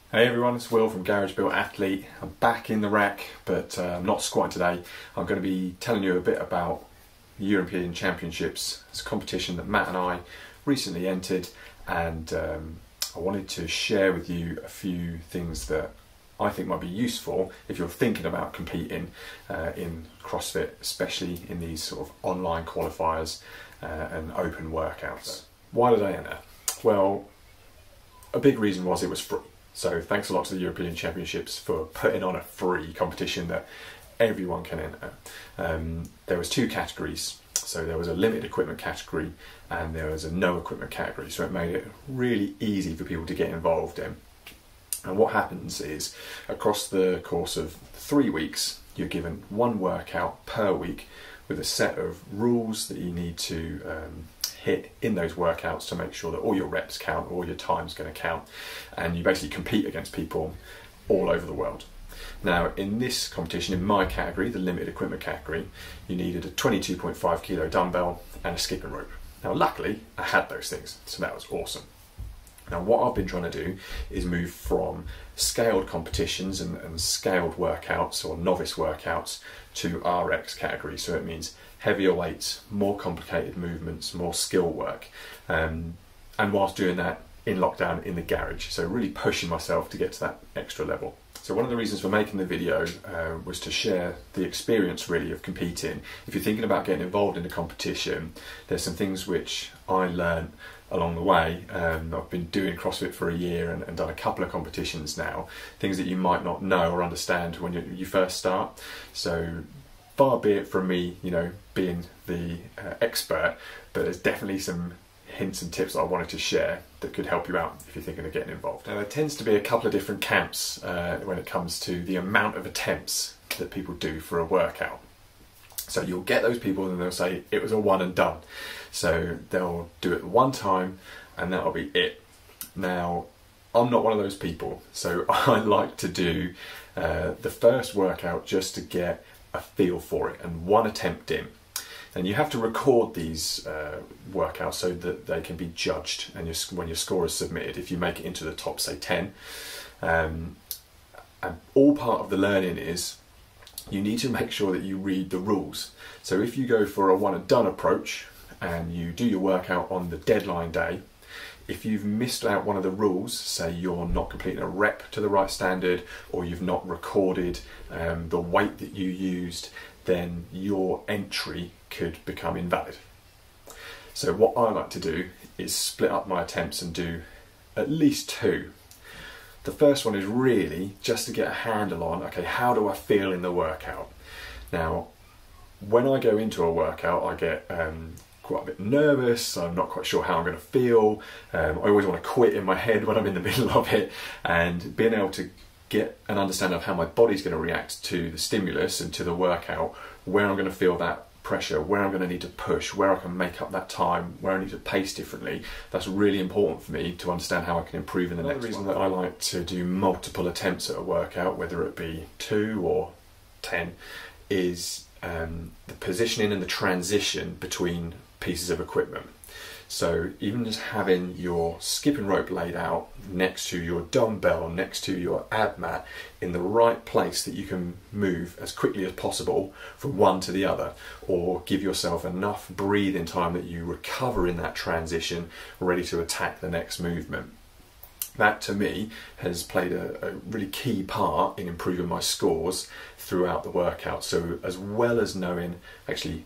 Hey everyone, it's Will from Garage Built Athlete. I'm back in the rack, but I'm not squatting today. I'm going to be telling you a bit about the European Championships. It's a competition that Matt and I recently entered, and I wanted to share with you a few things that I think might be useful if you're thinking about competing in CrossFit, especially in these sort of online qualifiers and open workouts. Why did I enter? Well, a big reason was it was free. So thanks a lot to the European Championships for putting on a free competition that everyone can enter. There was two categories. So there was a limited equipment category and there was a no equipment category. So it made it really easy for people to get involved in. And what happens is, across the course of 3 weeks, you're given one workout per week with a set of rules that you need to hit in those workouts to make sure that all your reps count, all your time's going to count, and you basically compete against people all over the world. Now, in this competition, in my category, the limited equipment category, you needed a 22.5 kilo dumbbell and a skipping rope. Now, luckily, I had those things, so that was awesome. Now, what I've been trying to do is move from scaled competitions and scaled workouts or novice workouts to RX category. So it means heavier weights, more complicated movements, more skill work. And whilst doing that in lockdown in the garage. So really pushing myself to get to that extra level. So one of the reasons for making the video was to share the experience really of competing. If you're thinking about getting involved in a competition, there's some things which I learned along the way. I've been doing CrossFit for a year and done a couple of competitions now, things that you might not know or understand when you first start. So far be it from me, being the expert, but there's definitely some hints and tips I wanted to share that could help you out if you're thinking of getting involved. Now, there tends to be a couple of different camps when it comes to the amount of attempts that people do for a workout. So you'll get those people and they'll say it was a one and done. So they'll do it one time and that'll be it. Now, I'm not one of those people. So I like to do the first workout just to get a feel for it and one attempt in. And you have to record these workouts so that they can be judged and when your score is submitted, if you make it into the top, say 10. And all part of the learning is you need to make sure that you read the rules. So if you go for a one and done approach and you do your workout on the deadline day, if you've missed out one of the rules, say you're not completing a rep to the right standard or you've not recorded the weight that you used, then your entry could become invalid. So what I like to do is split up my attempts and do at least two. The first one is really just to get a handle on, okay, how do I feel in the workout? Now, when I go into a workout, I get quite a bit nervous. I'm not quite sure how I'm going to feel. I always want to quit in my head when I'm in the middle of it, and being able to get an understanding of how my body's going to react to the stimulus and to the workout, where I'm going to feel that pressure, where I'm going to need to push, where I can make up that time, where I need to pace differently. That's really important for me to understand how I can improve in the next one. The reason that I like to do multiple attempts at a workout, whether it be 2 or 10, is the positioning and the transition between pieces of equipment. So even just having your skipping rope laid out next to your dumbbell, next to your ab mat, in the right place that you can move as quickly as possible from one to the other, or give yourself enough breathing time that you recover in that transition, ready to attack the next movement. That to me has played a really key part in improving my scores throughout the workout. So as well as knowing, actually,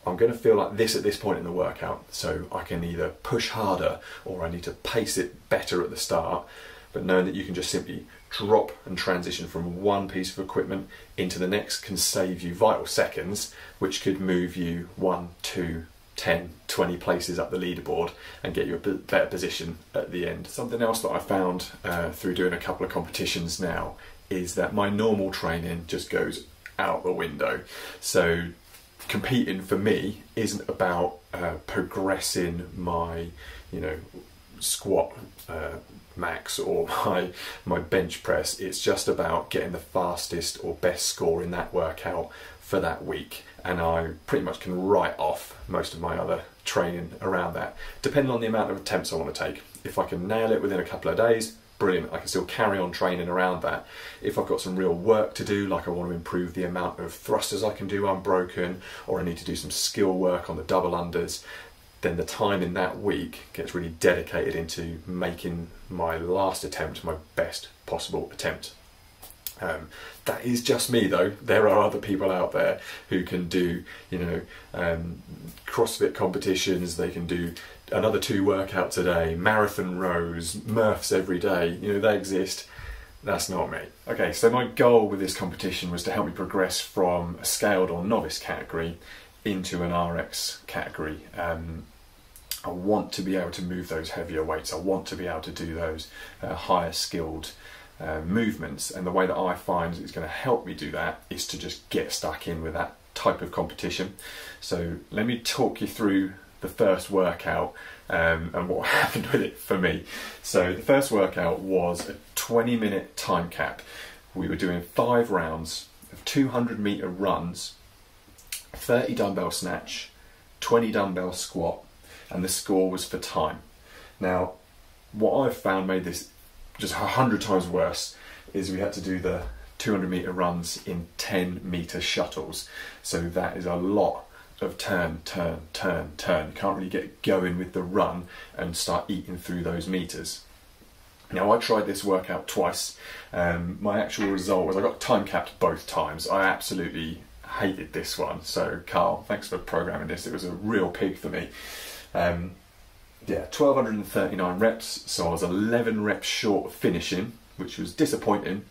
I'm going to feel like this at this point in the workout, so I can either push harder or I need to pace it better at the start, but knowing that you can just simply drop and transition from one piece of equipment into the next can save you vital seconds, which could move you 1, 2, 10, 20 places up the leaderboard and get you a bit better position at the end. Something else that I found through doing a couple of competitions now is that my normal training just goes out the window. So competing for me isn't about progressing my, squat max or my bench press. It's just about getting the fastest or best score in that workout for that week, and I pretty much can write off most of my other training around that, depending on the amount of attempts I want to take. If I can nail it within a couple of days, brilliant, I can still carry on training around that. If I've got some real work to do, like I want to improve the amount of thrusters I can do unbroken, or I need to do some skill work on the double unders, then the time in that week gets really dedicated into making my last attempt my best possible attempt. That is just me though. There are other people out there who can do, CrossFit competitions. They can do another 2 workouts a day, marathon rows, Murphs every day. They exist. That's not me. Okay, so my goal with this competition was to help me progress from a scaled or novice category into an RX category. I want to be able to move those heavier weights. I want to be able to do those higher skilled movements, and the way that I find is going to help me do that is to just get stuck in with that type of competition. So let me talk you through the first workout and what happened with it for me. So the first workout was a 20-minute time cap. We were doing 5 rounds of 200-meter runs, 30 dumbbell snatch, 20 dumbbell squat, and the score was for time. Now, what I've found made this just 100 times worse is we had to do the 200-meter runs in 10-meter shuttles. So that is a lot of turn, turn, turn, turn. You can't really get going with the run and start eating through those meters. Now, I tried this workout twice. My actual result was I got time capped both times. I absolutely hated this one. So Carl, thanks for programming this. It was a real pig for me. 1,239 reps, so I was 11 reps short of finishing, which was disappointing,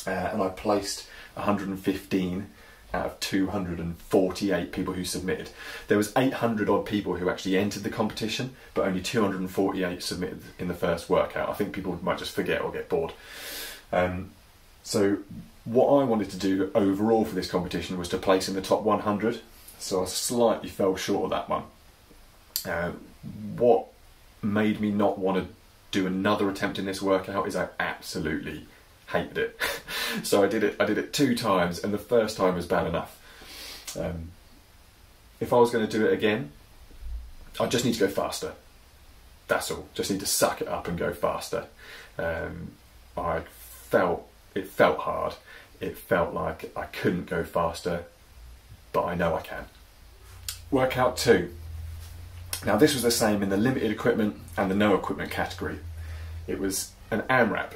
and I placed 115 out of 248 people who submitted. There was 800 odd people who actually entered the competition, but only 248 submitted in the first workout. I think people might just forget or get bored. So what I wanted to do overall for this competition was to place in the top 100, so I slightly fell short of that one. What made me not want to do another attempt in this workout is I absolutely hated it. So I did it 2 times, and the first time was bad enough. If I was going to do it again, I just need to go faster. That's all. Just need to suck it up and go faster. It felt hard. It felt like I couldn't go faster, but I know I can. Workout 2. Now, this was the same in the limited equipment and the no equipment category. It was an AMRAP,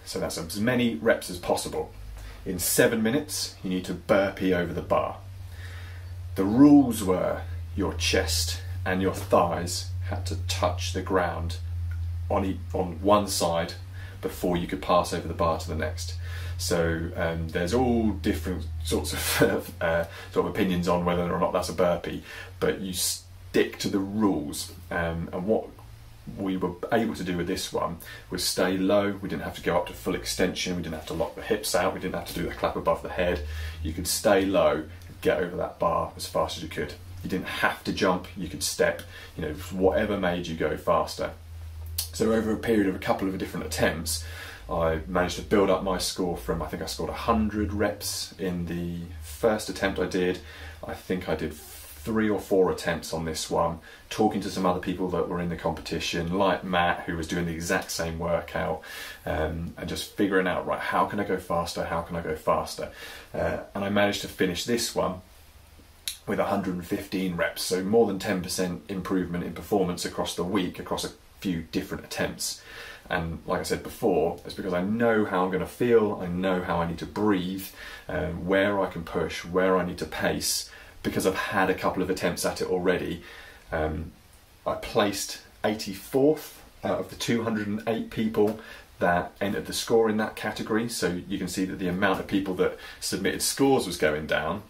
so that's as many reps as possible. In 7 minutes, you need to burpee over the bar. The rules were your chest and your thighs had to touch the ground on one side before you could pass over the bar to the next. So there's all different sorts of sort of opinions on whether or not that's a burpee, but you stick to the rules. And what we were able to do with this one was stay low. We didn't have to go up to full extension. We didn't have to lock the hips out. We didn't have to do the clap above the head. You could stay low and get over that bar as fast as you could. You didn't have to jump. You could step, whatever made you go faster. So over a period of a couple of different attempts, I managed to build up my score from, I think I scored 100 reps in the first attempt I did. I think I did 3 or 4 attempts on this one, talking to some other people that were in the competition, like Matt, who was doing the exact same workout, and just figuring out, right, how can I go faster? How can I go faster? And I managed to finish this one with 115 reps, so more than 10% improvement in performance across the week, across a few different attempts. And like I said before, it's because I know how I'm going to feel, I know how I need to breathe, where I can push, where I need to pace, because I've had a couple of attempts at it already. I placed 84th out of the 208 people that entered the score in that category, so you can see that the amount of people that submitted scores was going down.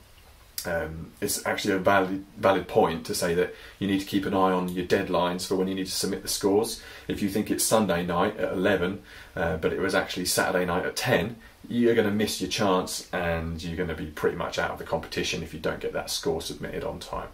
It's actually a valid point to say that you need to keep an eye on your deadlines for when you need to submit the scores. If you think it's Sunday night at 11, but it was actually Saturday night at 10, you're going to miss your chance and you're going to be pretty much out of the competition if you don't get that score submitted on time.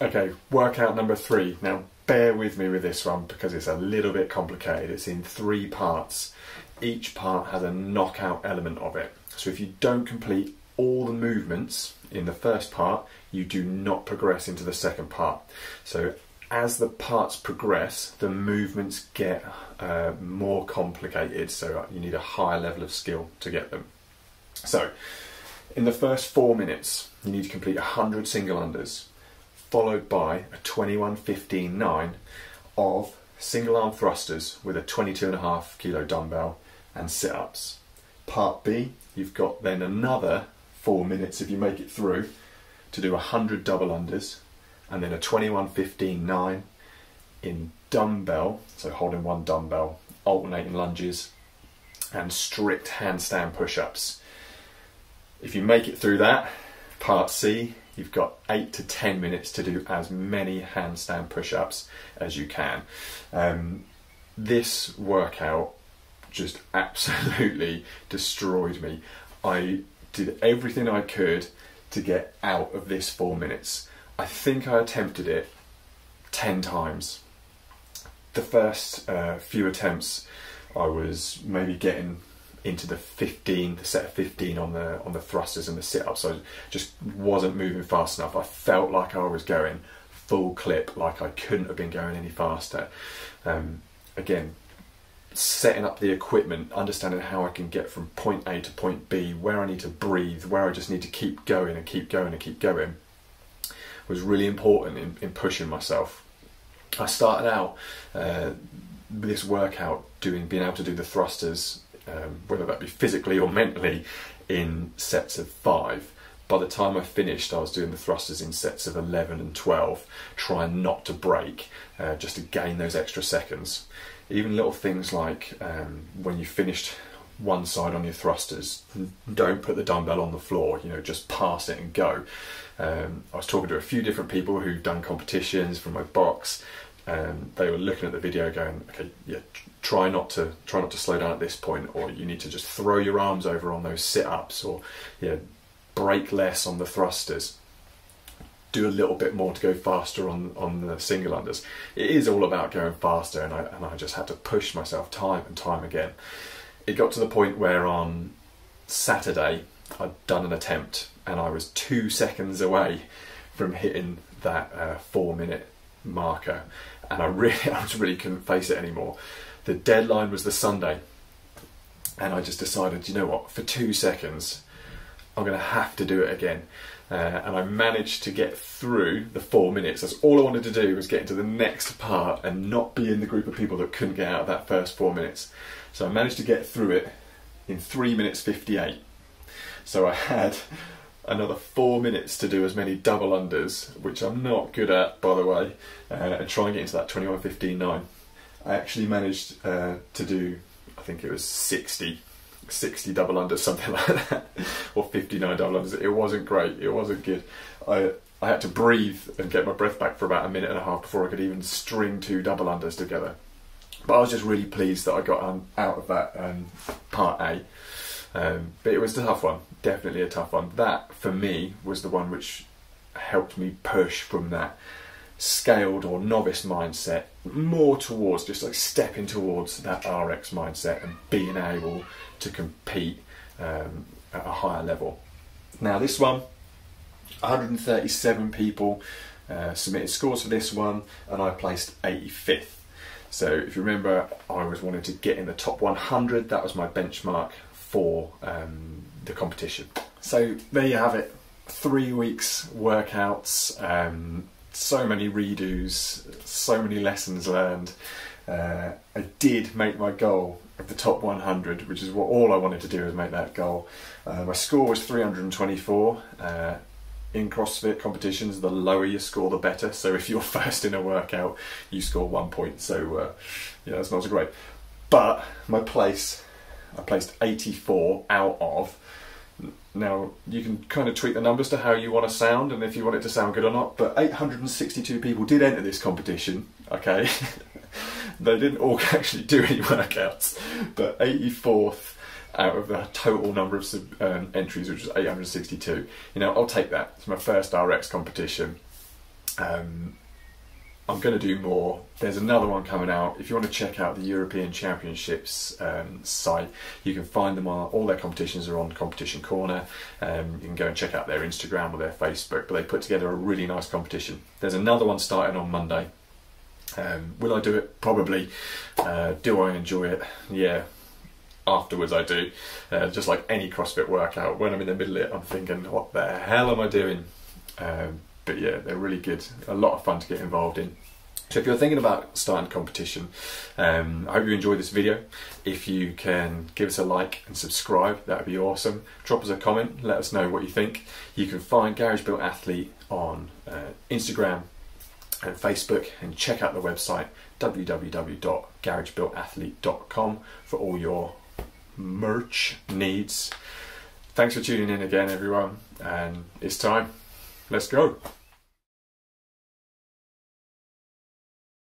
Okay, workout number 3. Now bear with me with this one because it's a little bit complicated. It's in 3 parts. Each part has a knockout element of it. So if you don't complete all the movements in the first part, you do not progress into the second part. So as the parts progress, the movements get more complicated, so you need a higher level of skill to get them. So in the first 4 minutes, you need to complete 100 single unders, followed by a 21-15-9 of single arm thrusters with a 22.5 kilo dumbbell and sit-ups. Part B, you've got then another 4 minutes, if you make it through, to do 100 double unders, and then a 21-15-9 in dumbbell, so holding one dumbbell, alternating lunges, and strict handstand push-ups. If you make it through that, part C, you've got 8 to 10 minutes to do as many handstand push-ups as you can. This workout just absolutely destroyed me. I did everything I could to get out of this 4 minutes. I think I attempted it 10 times. The first few attempts, I was maybe getting into the set of 15 on the thrusters and the sit-ups. So I just wasn't moving fast enough. I felt like I was going full clip, like I couldn't have been going any faster. Again, setting up the equipment, understanding how I can get from point A to point B, where I need to breathe, where I just need to keep going and keep going and keep going, was really important in pushing myself. I started out this workout being able to do the thrusters, whether that be physically or mentally, in sets of 5. By the time I finished, I was doing the thrusters in sets of 11 and 12, trying not to break, just to gain those extra seconds. Even little things like when you finished one side on your thrusters, don't put the dumbbell on the floor, just pass it and go. I was talking to a few different people who've done competitions from my box, and they were looking at the video going, okay, yeah, try not to slow down at this point, or you need to just throw your arms over on those sit-ups, or break less on the thrusters, do a little bit more to go faster on the single unders. It is all about going faster, and I just had to push myself time and time again. It got to the point where on Saturday I'd done an attempt and I was 2 seconds away from hitting that 4 minute marker, and I just really couldn't face it anymore. The deadline was the Sunday, and I just decided, you know what, for 2 seconds I'm going to have to do it again. And I managed to get through the 4 minutes. That's all I wanted to do, was get into the next part and not be in the group of people that couldn't get out of that first 4 minutes. So I managed to get through it in 3 minutes 58. So I had another 4 minutes to do as many double unders, which I'm not good at, by the way, and try and get into that 21-15-9. I actually managed to do, I think it was 60 double unders, something like that, or 59 double unders. It wasn't great, it wasn't good. I had to breathe and get my breath back for about a minute and a half before I could even string 2 double unders together. But I was just really pleased that I got out of that part A. But it was a tough one, definitely a tough one. That, for me, was the one which helped me push from that scaled or novice mindset more towards just like stepping towards that RX mindset and being able to compete at a higher level. Now this one, 137 people submitted scores for this one, and I placed 85th. So if you remember, I was wanting to get in the top 100. That was my benchmark for the competition. So there you have it, 3 weeks workouts, so many redos, so many lessons learned. I did make my goal of the top 100, which is what all I wanted to do, was make that goal. My score was 324. In CrossFit competitions, the lower your score, the better. So if you're first in a workout, you score 1 point. So yeah, that's not so great. But my place, I placed 84 out of. Now, you can kind of tweak the numbers to how you want to sound and if you want it to sound good or not, but 862 people did enter this competition, okay? They didn't all actually do any workouts, but 84th out of the total number of entries, which was 862. I'll take that. It's my first RX competition. I'm going to do more. There's another one coming out. If you want to check out the European Championships site, you can find them on, all their competitions are on Competition Corner. You can go and check out their Instagram or their Facebook, but they put together a really nice competition. There's another one starting on Monday. Will I do it? Probably. Do I enjoy it? Yeah. Afterwards I do. Just like any CrossFit workout, when I'm in the middle of it I'm thinking, what the hell am I doing? But yeah, they're really good. A lot of fun to get involved in. So if you're thinking about starting competition, I hope you enjoyed this video. If you can give us a like and subscribe, that would be awesome. Drop us a comment, let us know what you think. You can find Garage Built Athlete on Instagram and Facebook, and check out the website www.garagebuiltathlete.com for all your merch needs. Thanks for tuning in again, everyone, and it's time. Let's go.